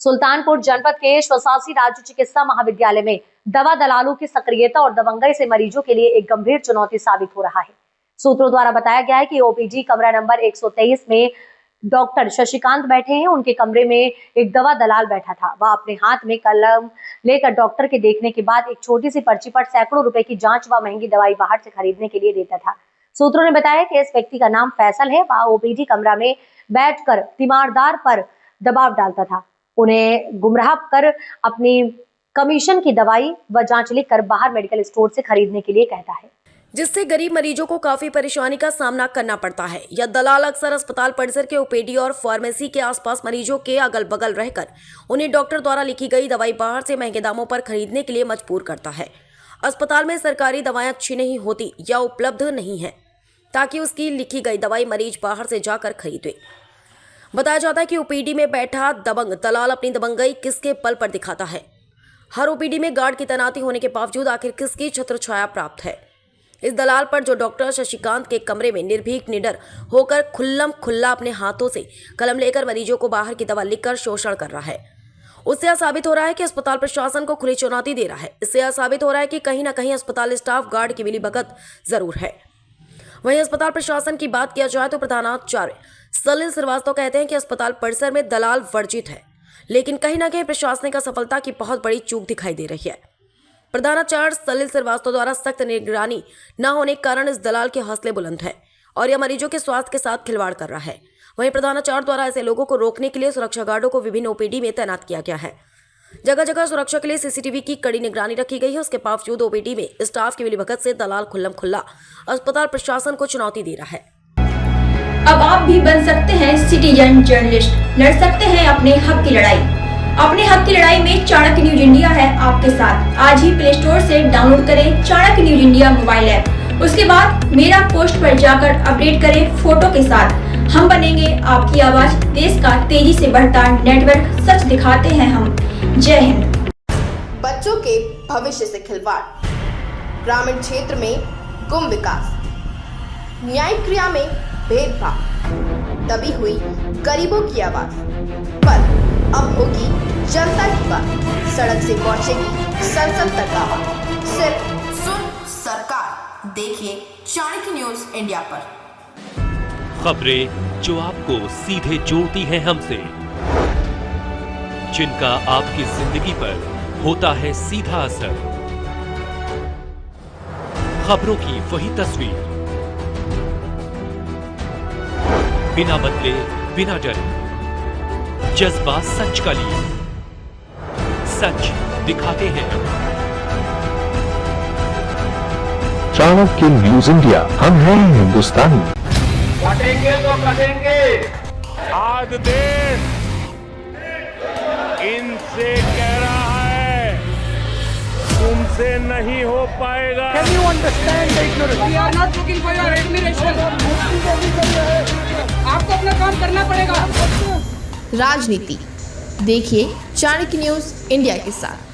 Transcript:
सुल्तानपुर जनपद के स्वशासी राज्य चिकित्सा महाविद्यालय में दवा दलालों की सक्रियता और दबंगई से मरीजों के लिए एक गंभीर चुनौती साबित हो रहा है। सूत्रों द्वारा बताया गया है कि ओपीडी कमरा नंबर 123 में डॉक्टर शशिकांत बैठे हैं। उनके कमरे में एक दवा दलाल बैठा था। वह अपने हाथ में कलम लेकर डॉक्टर के देखने के बाद एक छोटी सी पर्ची पर सैकड़ों रुपए की जांच व महंगी दवाई बाहर से खरीदने के लिए देता था। सूत्रों ने बताया कि इस व्यक्ति का नाम फैसल है। वह ओपीडी कमरा में बैठकर तीमारदार पर दबाव डालता था, उन्हें गुमराह कर अपनी कमीशन की दवाई व जांच लिखकर बाहर मेडिकल स्टोर से खरीदने के लिए कहता है, जिससे गरीब मरीजों को काफी परेशानी का सामना करना पड़ता है। यह दलाल अक्सर अस्पताल परिसर के ओपीडी और फार्मेसी के आसपास मरीजों के अगल बगल रहकर उन्हें डॉक्टर द्वारा लिखी गई दवाई बाहर से महंगे दामों पर खरीदने के लिए मजबूर करता है। अस्पताल में सरकारी दवाएं अच्छी नहीं होती या उपलब्ध नहीं है, ताकि उसकी लिखी गई दवाई मरीज बाहर से जाकर खरीदे। बताया जाता है कि ओपीडी में बैठा दबंग दलाल अपनी दबंगई किसके बल पर दिखाता है। हर ओपीडी में गार्ड की तैनाती होने के बावजूद आखिर किसकी छत्र छाया प्राप्त है। इस दलाल पर जो डॉक्टर शशिकांत के कमरे में निर्भीक निडर होकर खुल्लम खुल्ला अपने हाथों से कलम लेकर मरीजों को बाहर की दवा लिखकर शोषण कर रहा है, उससे यह साबित हो रहा है कि अस्पताल प्रशासन को खुली चुनौती दे रहा है। इससे यह साबित हो रहा है कि कहीं ना कहीं अस्पताल स्टाफ गार्ड की मिलीभगत जरूर है। वहीं अस्पताल प्रशासन की बात किया जाए तो प्रधानाचार्य सलिल श्रीवास्तव कहते हैं कि अस्पताल परिसर में दलाल वर्जित है, लेकिन कहीं ना कहीं प्रशासनिक असफलता की बहुत बड़ी चूक दिखाई दे रही है। प्रधानाचार्य सलिल श्रीवास्तव द्वारा सख्त निगरानी न होने के कारण इस दलाल के हौसले बुलंद है और यह मरीजों के स्वास्थ्य के साथ खिलवाड़ कर रहा है। वहीं प्रधानाचार्य द्वारा ऐसे लोगों को रोकने के लिए सुरक्षा गार्डों को विभिन्न ओपीडी में तैनात किया गया है। जगह जगह सुरक्षा के लिए सीसीटीवी की कड़ी निगरानी रखी गई है। उसके बावजूद ओपीडी में स्टाफ की मिलीभगत से दलाल खुल्लम खुल्ला अस्पताल प्रशासन को चुनौती दे रहा है। अब आप भी बन सकते हैं सिटीजन जर्नलिस्ट, लड़ सकते हैं अपने हक की लड़ाई। अपने हक की लड़ाई में चाणक्य न्यूज इंडिया है आपके साथ। आज ही प्ले स्टोर से डाउनलोड करें Chanakya news India mobile app. उसके बाद मेरा पोस्ट पर जाकर अपडेट करें फोटो के साथ। हम बनेंगे आपकी आवाज, देश का तेजी से बढ़ता नेटवर्क, सच दिखाते हैं हम। जय हिंद। बच्चों के भविष्य से खिलवाड़, ग्रामीण क्षेत्र में गुम विकास, न्यायिक क्रिया में भेदभाव, दबी हुई गरीबों की आवाज, पर अब होगी जनता की बात। सड़क से पहुंचेगी संसद तक आवाज। सिर्फ सुन सरकार, देखिए चाणक्य न्यूज इंडिया पर खबरें जो आपको सीधे जोड़ती हैं हमसे, जिनका आपकी जिंदगी पर होता है सीधा असर। खबरों की वही तस्वीर, बिना बदले बिना डरे, जज्बा सच का लिए, सच दिखाते हैं। चाणक्य न्यूज इंडिया, हम हैं हिंदुस्तानी। कटेंगे तो कटेंगे। आज देश इनसे कह रहा है तुमसे नहीं हो पाएगा। Can you understand the ignorance? We are not looking for your admiration. आपको अपना काम करना पड़ेगा। राजनीति देखिए चाणक्य न्यूज इंडिया के साथ।